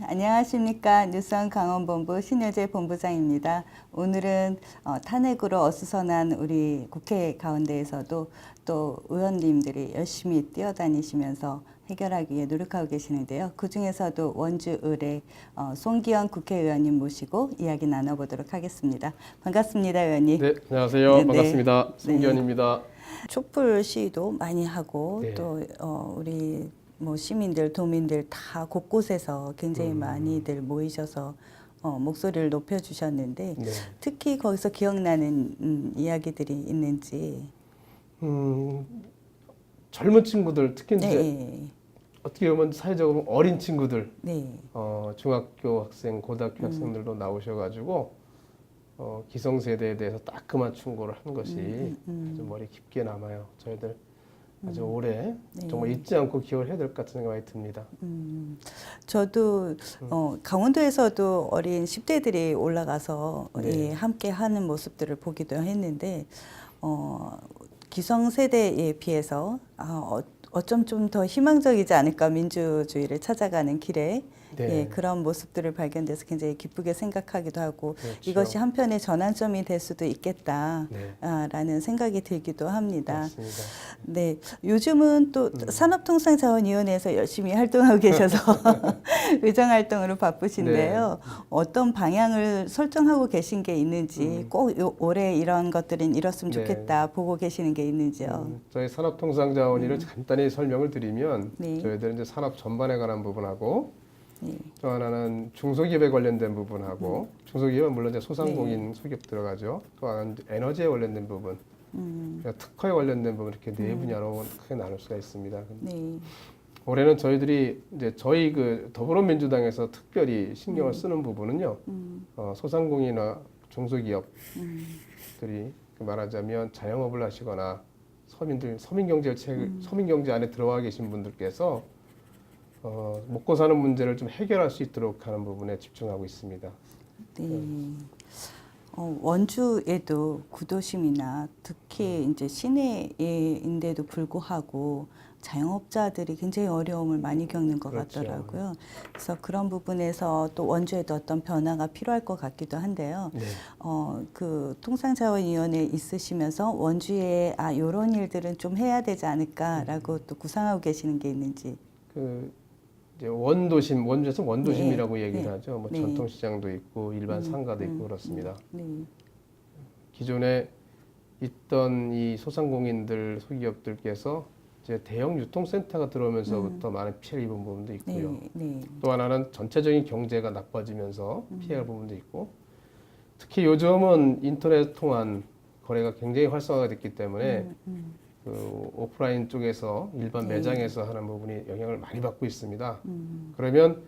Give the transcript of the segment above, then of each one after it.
안녕하십니까. 뉴스원 강원본부 신여재 본부장입니다. 오늘은 탄핵으로 어수선한 우리 국회 가운데에서도 또 의원님들이 열심히 뛰어다니시면서 해결하기 위해 노력하고 계시는데요. 그중에서도 원주 의뢰 송기현 국회의원님 모시고 이야기 나눠보도록 하겠습니다. 반갑습니다, 의원님. 네, 안녕하세요. 네, 반갑습니다. 네. 송기현입니다. 촛불 시위도 많이 하고 네. 또 우리 시민들, 도민들 다 곳곳에서 굉장히 많이들 모이셔서 목소리를 높여주셨는데 네. 특히 거기서 기억나는 이야기들이 있는지. 젊은 친구들, 특히 이제 네, 어떻게 보면 사회적으로 어린 친구들, 네, 중학교 학생, 고등학교 학생들도 나오셔가지고 기성세대에 대해서 따끔한 충고를 한 것이 아주 머리 깊게 남아요. 저희들 아주 오래 네. 정말 잊지 않고 기억을 해야 될 것 같은 생각이 듭니다. 저도 강원도에서도 어린 10대들이 올라가서 네. 예, 함께 하는 모습들을 보기도 했는데 기성세대에 비해서 어쩜 좀 더 희망적이지 않을까, 민주주의를 찾아가는 길에. 네. 예, 그런 모습들을 발견돼서 굉장히 기쁘게 생각하기도 하고 그렇죠. 이것이 한편의 전환점이 될 수도 있겠다라는 생각이 들기도 합니다. 맞습니다. 네, 요즘은 또 산업통상자원위원회에서 열심히 활동하고 계셔서 의정활동으로 바쁘신데요. 어떤 방향을 설정하고 계신 게 있는지 꼭 올해 이런 것들은 이뤘으면 네. 좋겠다 보고 계시는 게 있는지요. 저희 산업통상자원위를 간단히 설명을 드리면 네. 저희들은 이제 산업 전반에 관한 부분하고 네. 또 하나는 중소기업에 관련된 부분하고 중소기업은 물론 이제 소상공인 소기업 들어가죠. 또 하나는 에너지에 관련된 부분, 그러니까 특허에 관련된 부분 이렇게 네 분야로 크게 나눌 수가 있습니다. 네. 올해는 저희들이 이제 저희 그 더불어민주당에서 특별히 신경을 쓰는 부분은요. 소상공인이나 중소기업들이 말하자면 자영업을 하시거나 서민경제 안에 들어와 계신 분들께서 먹고 사는 문제를 좀 해결할 수 있도록 하는 부분에 집중하고 있습니다. 네. 원주에도 구도심이나 특히 이제 시내인데도 불구하고 자영업자들이 굉장히 어려움을 많이 겪는 것 그렇죠. 같더라고요. 그래서 그런 부분에서 또 원주에도 어떤 변화가 필요할 것 같기도 한데요. 네. 그 통상자원위원회 있으시면서 원주에 이런 일들은 좀 해야 되지 않을까라고 또 구상하고 계시는 게 있는지. 이제 원주에서 원도심이라고 네. 얘기를 네. 하죠. 뭐 네. 전통시장도 있고 일반 상가도 있고 그렇습니다. 네. 기존에 있던 이 소상공인들, 소기업들께서 이제 대형 유통센터가 들어오면서부터 많은 피해를 입은 부분도 있고요. 네. 네. 또 하나는 전체적인 경제가 나빠지면서 피해갈 부분도 있고, 특히 요즘은 인터넷 통한 거래가 굉장히 활성화가 됐기 때문에 그 오프라인 쪽에서 일반 네. 매장에서 하는 부분이 영향을 많이 받고 있습니다. 그러면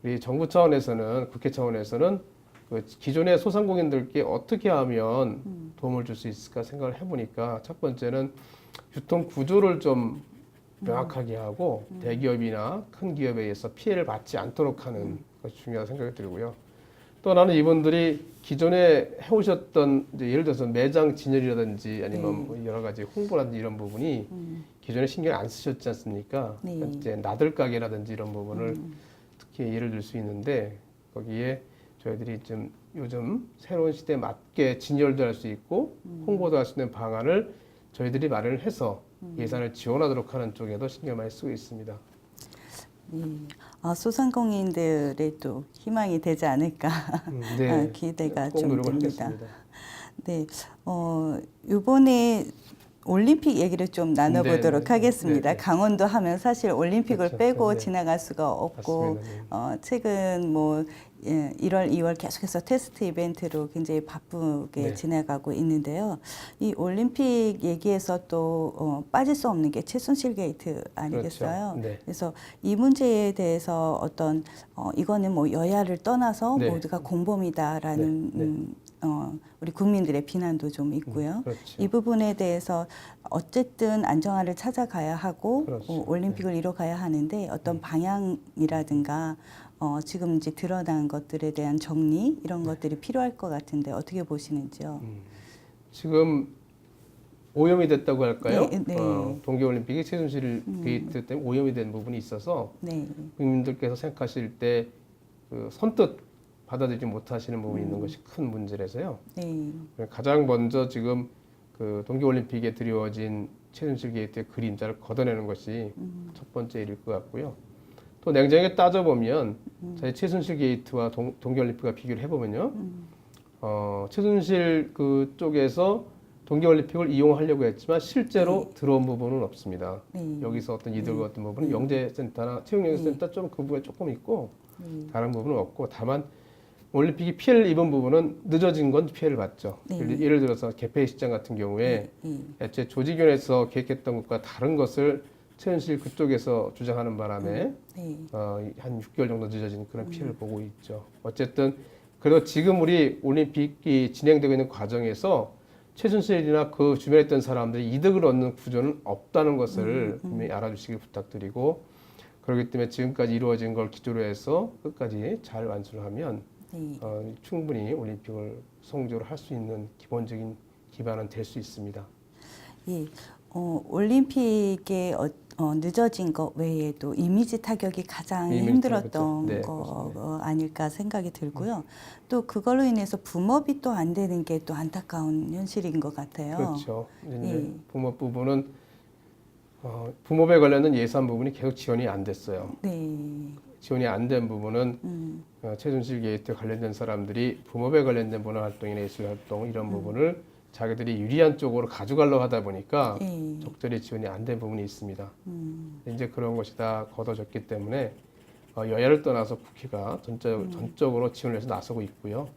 우리 정부 차원에서는, 국회 차원에서는 그 기존의 소상공인들께 어떻게 하면 도움을 줄 수 있을까 생각을 해보니까 첫 번째는 유통 구조를 좀 명확하게 하고 대기업이나 큰 기업에 의해서 피해를 받지 않도록 하는 것이 중요하다고 생각이 들고요. 또 하나는 이분들이 기존에 해오셨던 이제 예를 들어서 매장 진열이라든지 아니면 뭐 여러 가지 홍보라든지 이런 부분이 기존에 신경 안 쓰셨지 않습니까? 네. 이제 나들 가게라든지 이런 부분을 특히 예를 들 수 있는데 거기에 저희들이 좀 요즘 새로운 시대에 맞게 진열도 할 수 있고 홍보도 할 수 있는 방안을 저희들이 마련을 해서 예산을 지원하도록 하는 쪽에도 신경 많이 쓰고 있습니다. 소상공인들의 또 희망이 되지 않을까 네. 기대가 꼭 좀 노력을 됩니다. 하겠습니다. 네, 이번에 올림픽 얘기를 좀 나눠보도록 네. 하겠습니다. 네. 강원도 하면 사실 올림픽을 그렇죠. 빼고 네. 지나갈 수가 없고 맞습니다. 최근 1월, 2월 계속해서 테스트 이벤트로 굉장히 바쁘게 네. 지나가고 있는데요. 이 올림픽 얘기에서 또 빠질 수 없는 게 최순실 게이트 아니겠어요? 그렇죠. 네. 그래서 이 문제에 대해서 어떤 이거는 뭐 여야를 떠나서 네. 모두가 공범이다라는 네. 우리 국민들의 비난도 좀 있고요. 그렇죠. 이 부분에 대해서 어쨌든 안정화를 찾아가야 하고 그렇죠. 올림픽을 이뤄가야 하는데 어떤 방향이라든가 지금 이제 드러난 것들에 대한 정리 이런 것들이 필요할 것 같은데 어떻게 보시는지요? 지금 오염이 됐다고 할까요? 네, 네. 동계올림픽이 최순실 게이트 때문에 오염이 된 부분이 있어서 네, 국민들께서 생각하실 때 그 선뜻 받아들이지 못하시는 부분이 있는 것이 큰 문제라서요. 네. 가장 먼저 지금 그 동계올림픽에 드리워진 최순실 게이트의 그림자를 걷어내는 것이 첫 번째 일일 것 같고요. 또 냉정하게 따져보면 저희 최순실 게이트와 동계올림픽과 비교를 해보면요. 최순실 그 쪽에서 동계올림픽을 이용하려고 했지만 실제로 들어온 부분은 없습니다. 여기서 어떤 이득을 얻은 부분은 영재센터나 체육영재센터 좀 그 부분에 조금 있고 다른 부분은 없고 다만 올림픽이 피해를 입은 부분은 늦어진 건 피해를 봤죠. 예를 들어서 개폐 시장 같은 경우에 애초에 조직위원회에서 계획했던 것과 다른 것을 최순실 그쪽에서 주장하는 바람에 한 6개월 정도 늦어진 그런 피해를 보고 있죠. 어쨌든 그래도 지금 우리 올림픽이 진행되고 있는 과정에서 최순실이나 그 주변에 있던 사람들이 이득을 얻는 구조는 없다는 것을 분명히 알아주시길 부탁드리고 그렇기 때문에 지금까지 이루어진 걸 기초로 해서 끝까지 잘 완수하면 충분히 올림픽을 성공적으로 할 수 있는 기본적인 기반은 될 수 있습니다. 예, 올림픽에 늦어진 것 외에도 이미지 타격이 가장 힘들었던 네, 거 아닐까 생각이 들고요. 또 그걸로 인해서 붐업이 또 안 되는 게 또 안타까운 현실인 것 같아요. 그렇죠. 이제 붐업 부분은 붐업에 관련된 예산 부분이 계속 지원이 안 됐어요. 네. 지원이 안 된 부분은 최순실 게이트 관련된 사람들이 붐업에 관련된 문화활동이나 예술활동 이런 부분을 자기들이 유리한 쪽으로 가져가려고 하다 보니까 적절히 지원이 안 된 부분이 있습니다. 이제 그런 것이 다 걷어졌기 때문에 여야를 떠나서 국회가 전적으로 지원을 해서 나서고 있고요.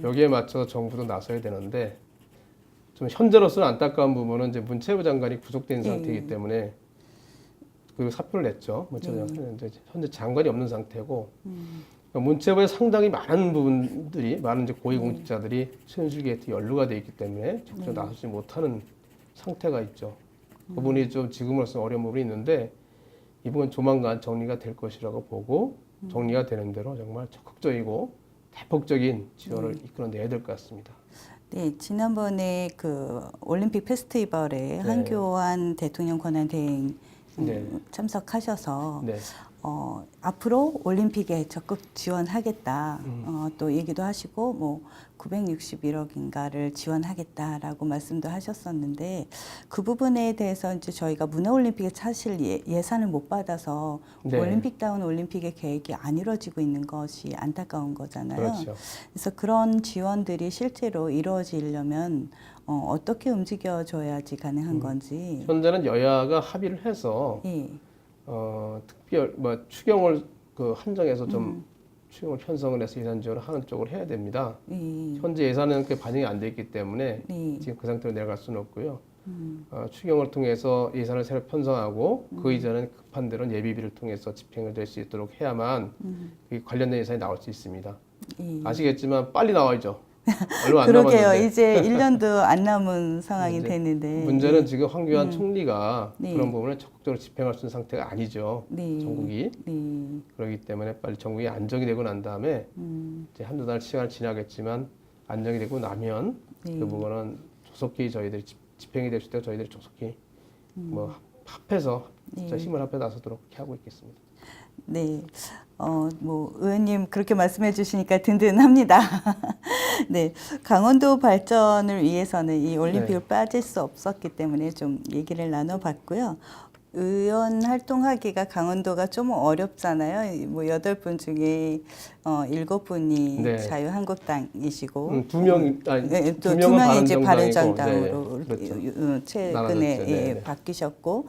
여기에 맞춰서 정부도 나서야 되는데 좀 현재로서는 안타까운 부분은 이제 문체부 장관이 구속된 상태이기 때문에 그리고 사표를 냈죠. 문체부 장관 현재 장관이 없는 상태고 문체부에 상당히 많은 부분들이 많은 이제 고위공직자들이 최순실 게이트 연루가 돼 있기 때문에 적극적으로 나서지 못하는 상태가 있죠. 그 부분이 좀 지금으로서 어려운 부분이 있는데 이 부분 조만간 정리가 될 것이라고 보고 정리가 되는 대로 정말 적극적이고 대폭적인 지원을 이끌어내야 될 것 같습니다. 네, 지난번에 그 올림픽 페스티벌에 한교안 대통령 권한대행 참석하셔서 앞으로 올림픽에 적극 지원하겠다 또 얘기도 하시고 뭐 961억인가를 지원하겠다라고 말씀도 하셨었는데 그 부분에 대해서 이제 저희가 문화올림픽에 사실 예산을 못 받아서 올림픽다운 올림픽의 계획이 안 이루어지고 있는 것이 안타까운 거잖아요. 그렇죠. 그래서 그런 지원들이 실제로 이루어지려면 어떻게 움직여줘야지 가능한 건지. 현재는 여야가 합의를 해서 특별 추경을 그 한정해서 좀 추경을 편성을 해서 예산 지원을 하는 쪽으로 해야 됩니다. 현재 예산은 그 반영이 안 돼 있기 때문에 지금 그 상태로 내려갈 수는 없고요. 추경을 통해서 예산을 새로 편성하고 그 이전은 급한 대로 예비비를 통해서 집행을 될 수 있도록 해야만 관련된 예산이 나올 수 있습니다. 아시겠지만 빨리 나와야죠. 얼마 안 그러게요. 남았는데. 이제 1년도 안 남은 상황이 됐는데. 문제는 지금 황교안 총리가 그런 부분을 적극적으로 집행할 수 있는 상태가 아니죠. 전국이. 그렇기 때문에 빨리 전국이 안정이 되고 난 다음에 이제 한두 달 시간을 지나겠지만 안정이 되고 나면 그 부분은 조속히 저희들이 집행이 될 수 있도록 저희들이 조속히 뭐 합해서 진짜 힘을 합해 나서도록 이렇게 하고 있겠습니다. 네. 뭐 의원님 그렇게 말씀해 주시니까 든든합니다. 네. 강원도 발전을 위해서는 이 올림픽을 빠질 수 없었기 때문에 좀 얘기를 나눠봤고요. 의원 활동하기가 강원도가 좀 어렵잖아요. 뭐 8분 중에 7분이 자유한국당이시고 두 명이 이제 바른정당으로 그렇죠. 최근에 바뀌셨고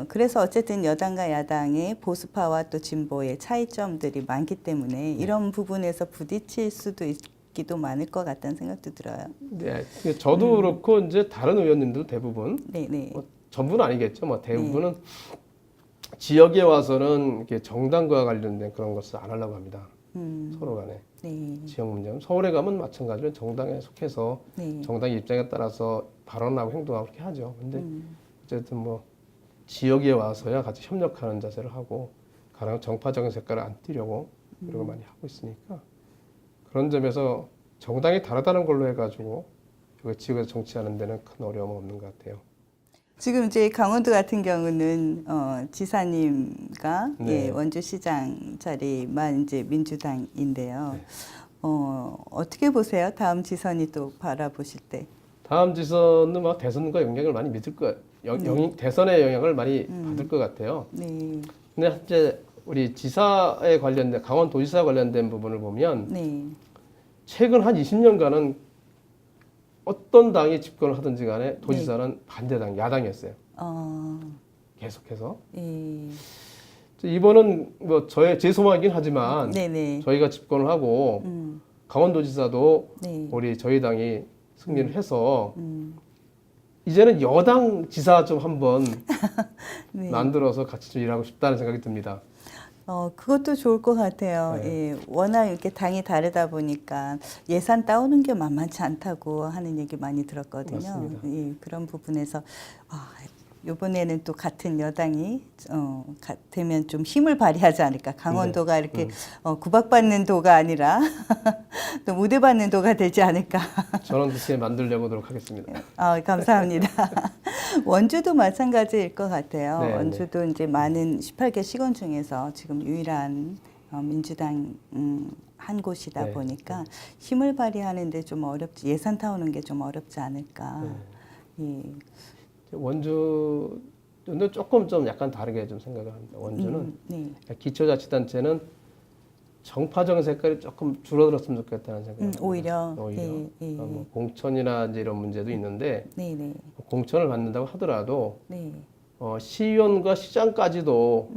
그래서 어쨌든 여당과 야당의 보수파와 또 진보의 차이점들이 많기 때문에 이런 부분에서 부딪힐 수도 있기도 많을 것 같다는 생각도 들어요. 네, 저도 그렇고 이제 다른 의원님들도 대부분 뭐 전부는 아니겠죠. 뭐 대부분은 지역에 와서는 이렇게 정당과 관련된 그런 것을 안 하려고 합니다. 서로 간에 지역 문제는 서울에 가면 마찬가지로 정당에 속해서 정당의 입장에 따라서 발언하고 행동하고 그렇게 하죠. 근데 어쨌든 뭐 지역에 와서야 같이 협력하는 자세를 하고 가령 정파적인 색깔을 안 띠려고 노력을 많이 하고 있으니까 그런 점에서 정당이 다르다는 걸로 해가지고 지역에서 정치하는 데는 큰 어려움은 없는 것 같아요. 지금 이제 강원도 같은 경우는 지사님과 네. 예, 원주시장 자리만 이제 민주당인데요. 네. 어떻게 보세요? 다음 지선이 또 바라보실 때. 다음 지선은 막 대선과 영향을 많이 미칠 대선의 영향을 많이 받을 것 같아요. 네, 근데 이제 우리 지사에 관련된 강원도지사 관련된 부분을 보면 네, 최근 한 20년간은 어떤 당이 집권을 하든지 간에 도지사는 반대당, 야당이었어요. 계속해서. 예, 이번은 뭐 제 소망이긴 하지만 네, 네, 저희가 집권을 하고 강원도지사도 네, 우리 저희 당이 승리를 해서 이제는 여당 지사 좀 한번 네. 만들어서 같이 좀 일하고 싶다는 생각이 듭니다. 그것도 좋을 것 같아요. 네. 예, 워낙 이렇게 당이 다르다 보니까 예산 따오는 게 만만치 않다고 하는 얘기 많이 들었거든요. 맞습니다. 예, 그런 부분에서 이번에는 또 같은 여당이 되면 좀 힘을 발휘하지 않을까. 강원도가 이렇게 구박받는 도가 아니라 또 무대받는 도가 되지 않을까. 저는 그렇게 만들려고 노력하겠습니다. 감사합니다. 원주도 마찬가지일 것 같아요. 네, 원주도 이제 많은 18개 시군 중에서 지금 유일한 민주당 한 곳이다 네, 보니까 힘을 발휘하는데 좀 어렵지, 예산 타오는 게 좀 어렵지 않을까. 예. 원주는 조금 좀 약간 다르게 좀 생각을 합니다. 원주는 네. 기초자치단체는 정파적 색깔이 조금 줄어들었으면 좋겠다는 생각을 합니다. 오히려. 오히려. 예, 예. 뭐 공천이나 이제 이런 문제도 있는데 네, 네. 공천을 받는다고 하더라도 네. 시의원과 시장까지도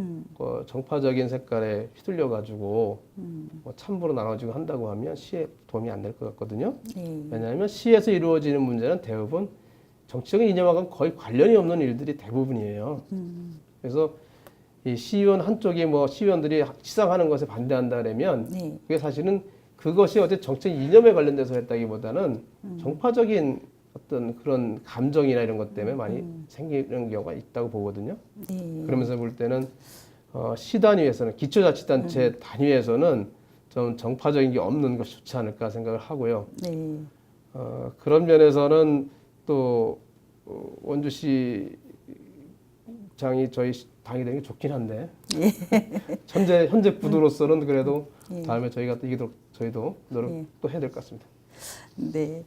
정파적인 색깔에 휘둘려 가지고 뭐 참부로 나눠지고 한다고 하면 시에 도움이 안 될 것 같거든요. 네. 왜냐하면 시에서 이루어지는 문제는 대부분 정치적인 이념하고는 거의 관련이 없는 일들이 대부분이에요. 그래서 이 시의원 한쪽이 뭐 시의원들이 시상하는 것에 반대한다 그러면 네. 그게 사실은 그것이 어떤 정책 이념에 관련돼서 했다기보다는 정파적인 어떤 그런 감정이나 이런 것 때문에 많이 생기는 경우가 있다고 보거든요. 네. 그러면서 볼 때는 시 단위에서는 기초자치단체 단위에서는 좀 정파적인 게 없는 것이 좋지 않을까 생각을 하고요. 네. 그런 면에서는 또 원주시장이 저희 당이 되는 게 좋긴 한데 현재 구도로서는 그래도 다음에 저희가 또 이기도록 저희도 노력 또 해야 될 것 같습니다. 네,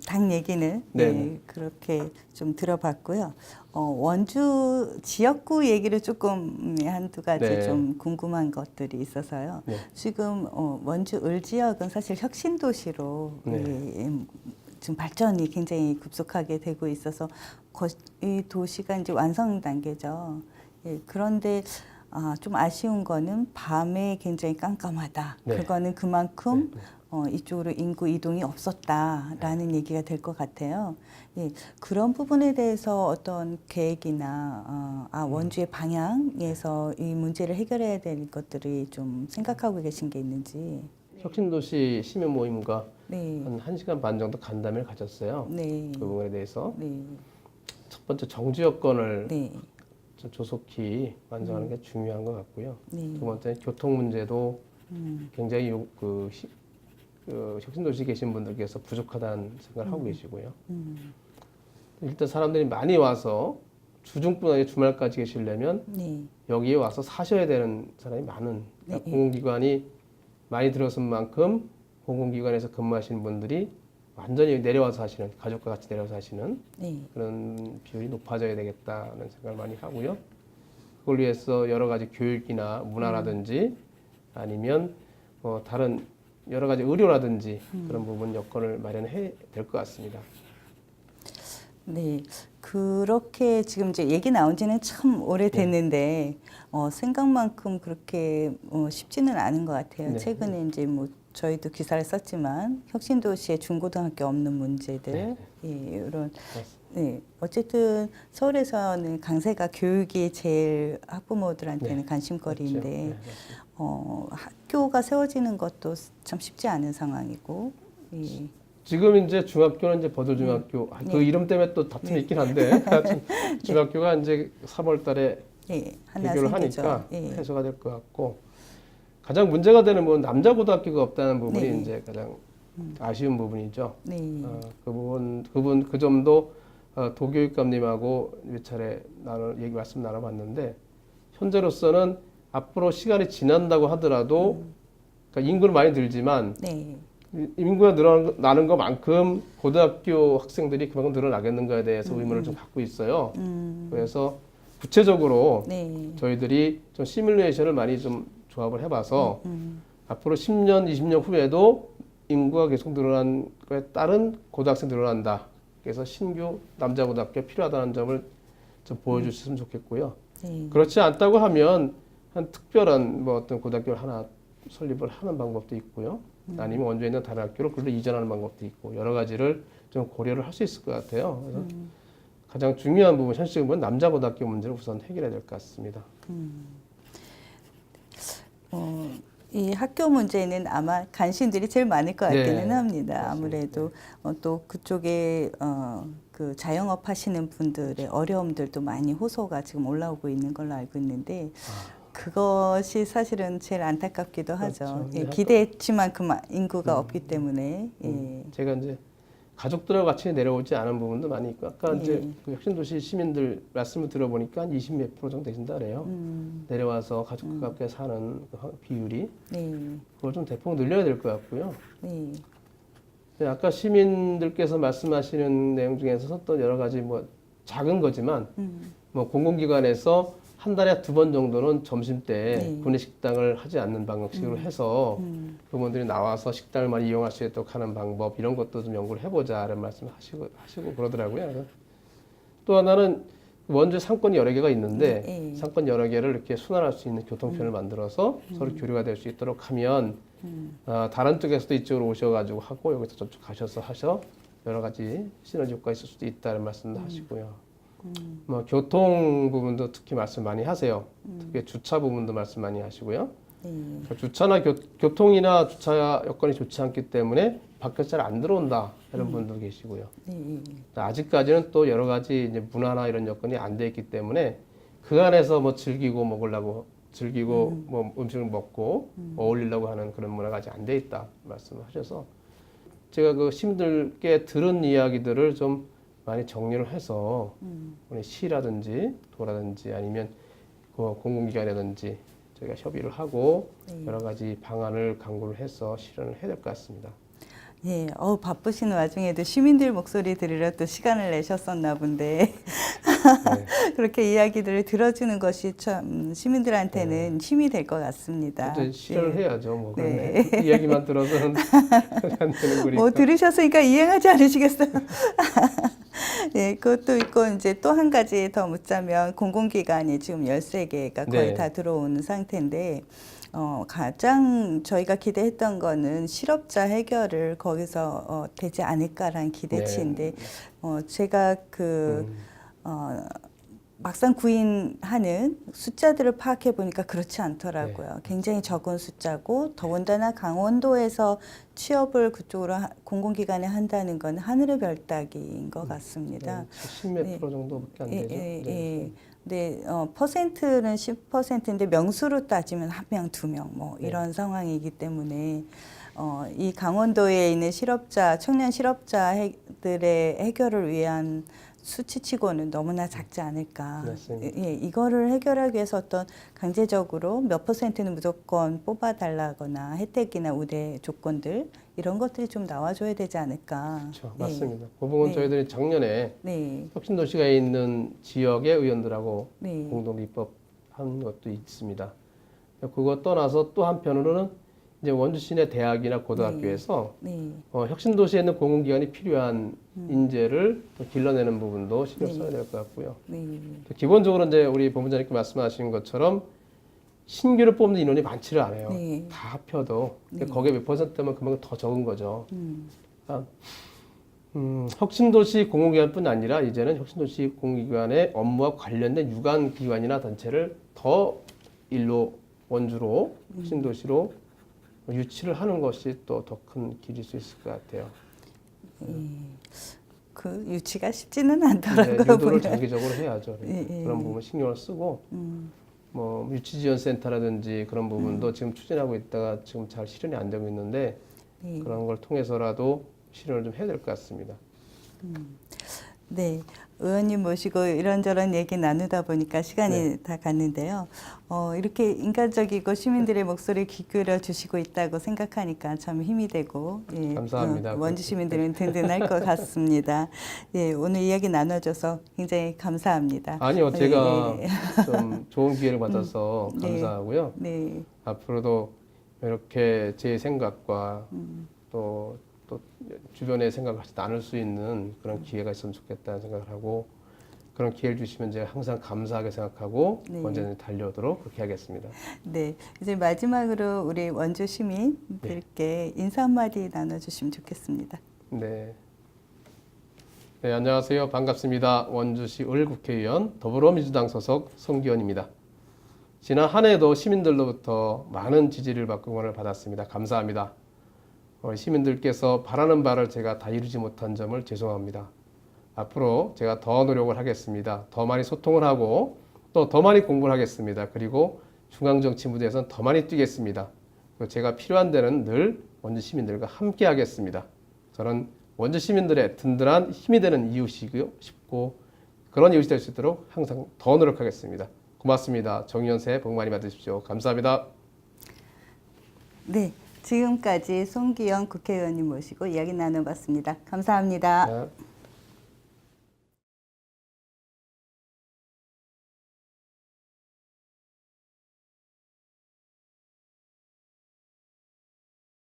당 얘기는 네, 그렇게 좀 들어봤고요. 원주 지역구 얘기를 조금 한두 가지 좀 궁금한 것들이 있어서요. 지금 원주 을 지역은 사실 혁신도시로 지금 발전이 굉장히 급속하게 되고 있어서 이 도시가 이제 완성 단계죠. 그런데 좀 아쉬운 거는 밤에 굉장히 깜깜하다. 그거는 그만큼 이쪽으로 인구 이동이 없었다라는 얘기가 될 것 같아요. 그런 부분에 대해서 어떤 계획이나 원주의 방향에서 이 문제를 해결해야 될 것들이 좀 생각하고 계신 게 있는지. 혁신도시 시민 모임과 네. 한 1시간 반 정도 간담회를 가졌어요. 네. 그 부분에 대해서 네. 첫 번째 정주 여건을 네. 좀 조속히 완성하는 게 중요한 것 같고요. 네. 두 번째는 교통 문제도 굉장히 혁신도시 계신 분들께서 부족하다는 생각을 하고 계시고요. 일단 사람들이 많이 와서 주중뿐 아니라 주말까지 계시려면 네. 여기에 와서 사셔야 되는 사람이 많은 그러니까 공공기관이 많이 들어선 만큼 공공기관에서 근무하시는 분들이 완전히 내려와서 하시는 가족과 같이 내려와서 하시는 그런 비율이 높아져야 되겠다는 생각을 많이 하고요. 그걸 위해서 여러 가지 교육이나 문화라든지 아니면 뭐 다른 여러 가지 의료라든지 그런 부분 여건을 마련해야 될 것 같습니다. 네, 그렇게 지금 이제 얘기 나온 지는 참 오래됐는데 생각만큼 그렇게 쉽지는 않은 것 같아요. 최근에 이제 뭐 저희도 기사를 썼지만 혁신도시에 중고등학교 없는 문제들 이런 어쨌든 서울에서는 강세가 교육이 제일 학부모들한테는 관심거리인데 학교가 세워지는 것도 참 쉽지 않은 상황이고. 지금 이제 중학교는 이제 버들중학교 그 이름 때문에 또 다툼이 있긴 한데 중학교가 이제 3월달에 개교를 하니까 폐소가 될 것 같고 가장 문제가 되는 부분 남자 고등학교가 없다는 부분이 이제 가장 아쉬운 부분이죠. 그 점도 도교육감님하고 몇 차례 말씀 나눠봤는데 현재로서는 앞으로 시간이 지난다고 하더라도 그러니까 인구는 많이 늘지만 네. 인구가 늘어나는 것만큼 고등학교 학생들이 그만큼 늘어나겠는가에 대해서 의문을 좀 갖고 있어요. 그래서 구체적으로 네. 저희들이 좀 시뮬레이션을 많이 좀 조합을 해봐서 앞으로 10년, 20년 후에도 인구가 계속 늘어난 거에 따른 고등학생 늘어난다. 그래서 신규 남자고등학교 필요하다는 점을 좀 보여주셨으면 좋겠고요. 네. 그렇지 않다고 하면 한 특별한 뭐 어떤 고등학교를 하나 설립을 하는 방법도 있고요. 아니면 원주에 있는 다른 학교로 그걸로 이전하는 방법도 있고 여러 가지를 좀 고려를 할 수 있을 것 같아요. 그래서 가장 중요한 부분, 현실적인 남자 고등학교 문제를 우선 해결해야 될 것 같습니다. 이 학교 문제는 아마 관심들이 제일 많을 것 같기는 네, 합니다. 맞습니다. 아무래도 또 그쪽에 그 자영업 하시는 분들의 어려움들도 많이 호소가 지금 올라오고 있는 걸로 알고 있는데 그것이 사실은 제일 안타깝기도 하죠. 그렇죠. 예, 네, 기대치만 인구가 없기 때문에. 예. 제가 이제 가족들하고 같이 내려오지 않은 부분도 많이 있고 아까 이제 그 혁신도시 시민들 말씀을 들어보니까 한 20 몇 프로 정도 되신다 그래요. 내려와서 가족과 함께 사는 그 비율이 네. 그걸 좀 대폭 늘려야 될 것 같고요. 네. 네, 아까 시민들께서 말씀하시는 내용 중에서 또 여러 가지 뭐 작은 거지만 뭐 공공기관에서 한 달에 2번 정도는 점심 때 네. 구내식당을 하지 않는 방식으로 해서 그분들이 나와서 식당을 많이 이용할 수 있도록 하는 방법 이런 것도 좀 연구를 해보자라는 말씀을 하시고 그러더라고요. 그래서 또 하나는 원주 상권이 여러 개가 있는데 네. 상권 여러 개를 이렇게 순환할 수 있는 교통편을 만들어서 서로 교류가 될 수 있도록 하면 다른 쪽에서도 이쪽으로 오셔가지고 하고 여기서 저쪽 가셔서 하셔 여러 가지 시너지 효과가 있을 수도 있다는 말씀도 하시고요. 뭐 교통 부분도 특히 말씀 많이 하세요. 특히 주차 부분도 말씀 많이 하시고요. 그러니까 주차나 교통이나 주차 여건이 좋지 않기 때문에 밖에서 잘 안 들어온다 이런 분도 계시고요. 네. 아직까지는 또 여러 가지 이제 문화나 이런 여건이 안 돼 있기 때문에 그 안에서 뭐 즐기고 먹으려고 즐기고 뭐 음식을 먹고 어울리려고 하는 그런 문화가 아직 안 돼 있다 말씀을 하셔서 제가 그 시민들께 들은 이야기들을 좀 많이 정리를 해서 우리 시라든지 도라든지 아니면 그 공공기관이라든지 저희가 협의를 하고 여러 가지 방안을 강구를 해서 실현을 해야 될 것 같습니다. 예, 바쁘신 와중에도 시민들 목소리 들으려 또 시간을 내셨었나 본데 네. 그렇게 이야기들을 들어주는 것이 참 시민들한테는 힘이 될 것 같습니다. 이제 실현을 예. 해야죠. 뭐 네. 그런데 이야기만 들어서는 안 되는 거니까. 뭐 들으셨으니까 이행하지 않으시겠어요? 예, 그것도 있고 이제 또 한 가지 더 묻자면 공공기관이 지금 13개가 거의 네. 다 들어온 상태인데 가장 저희가 기대했던 거는 실업자 해결을 거기서 되지 않을까라는 기대치인데 제가 막상 구인하는 숫자들을 파악해 보니까 그렇지 않더라고요. 굉장히 적은 숫자고 더군다나 강원도에서 취업을 그쪽으로 공공기관에 한다는 건 하늘의 별 따기인 것 같습니다. 10몇 프로 정도밖에 안 되죠. 네. 네, 퍼센트는 10%인데 명수로 따지면 1명, 2명 뭐 이런 상황이기 때문에 이 강원도에 있는 청년 실업자들의 해결을 위한 수치치고는 너무나 작지 않을까. 맞습니다. 예, 이거를 해결하기 위해서 어떤 강제적으로 몇 퍼센트는 무조건 뽑아달라거나 혜택이나 우대 조건들 이런 것들이 좀 나와줘야 되지 않을까. 그렇죠. 예. 맞습니다. 그 부분 네. 저희들이 작년에 네. 혁신도시가 있는 지역의 의원들하고 네. 공동 입법한 것도 있습니다. 그거 떠나서 또 한편으로는 이제 원주 시내 대학이나 고등학교에서 네. 혁신도시에 있는 공공기관이 필요한 인재를 또 길러내는 부분도 신경 써야 될 것 같고요. 네. 기본적으로 이제 우리 본부장님께 말씀하신 것처럼 신규를 뽑는 인원이 많지를 않아요. 네. 다 합혀도 거기에 몇 퍼센트면 그만큼 더 적은 거죠. 그러니까 혁신도시 공공기관뿐 아니라 이제는 혁신도시 공공기관의 업무와 관련된 유관 기관이나 단체를 더 일로 원주로 혁신도시로 유치를 하는 것이 또 더 큰 길일 수 있을 것 같아요. 그 유치가 쉽지는 않더라고요. 유도를 보면. 장기적으로 해야죠. 예. 그런 부분 신경을 쓰고 뭐 유치지원센터라든지 그런 부분도 지금 추진하고 있다가 지금 잘 실현이 안 되고 있는데 그런 걸 통해서라도 실현을 좀 해야 될 것 같습니다. 네, 의원님 모시고 이런저런 얘기 나누다 보니까 시간이 네. 다 갔는데요. 이렇게 인간적이고 시민들의 목소리 귀 기울여 주시고 있다고 생각하니까 참 힘이 되고, 예, 감사합니다. 원주 시민들은 든든할 것 같습니다. 예, 오늘 이야기 나눠줘서 굉장히 감사합니다. 아니요, 제가 예, 좀 좋은 기회를 받아서 네. 감사하고요. 네, 앞으로도 이렇게 제 생각과 또 주변의 생각을 같이 나눌 수 있는 그런 기회가 있으면 좋겠다는 생각을 하고, 그런 기회를 주시면 제가 항상 감사하게 생각하고 네. 언제든지 달려오도록 그렇게 하겠습니다. 네. 이제 마지막으로 우리 원주 시민들께 인사 한마디 나눠주시면 좋겠습니다. 네. 네, 안녕하세요. 반갑습니다. 원주시 을 국회의원 더불어민주당 소속 송기현입니다. 지난 한 해도 시민들로부터 많은 지지를 받고 응원을 받았습니다. 감사합니다. 시민들께서 바라는 바를 제가 다 이루지 못한 점을 죄송합니다. 앞으로 제가 더 노력을 하겠습니다. 더 많이 소통을 하고 또 더 많이 공부를 하겠습니다. 그리고 중앙정치 무대에서는 더 많이 뛰겠습니다. 제가 필요한 데는 늘 원주 시민들과 함께 하겠습니다. 저는 원주 시민들의 든든한 힘이 되는 이웃이고 싶고 그런 이웃이 될 수 있도록 항상 더 노력하겠습니다. 고맙습니다. 정의연 새해 복 많이 받으십시오. 감사합니다. 네. 지금까지 송기현 국회의원님 모시고 이야기 나눠봤습니다. 감사합니다. 네.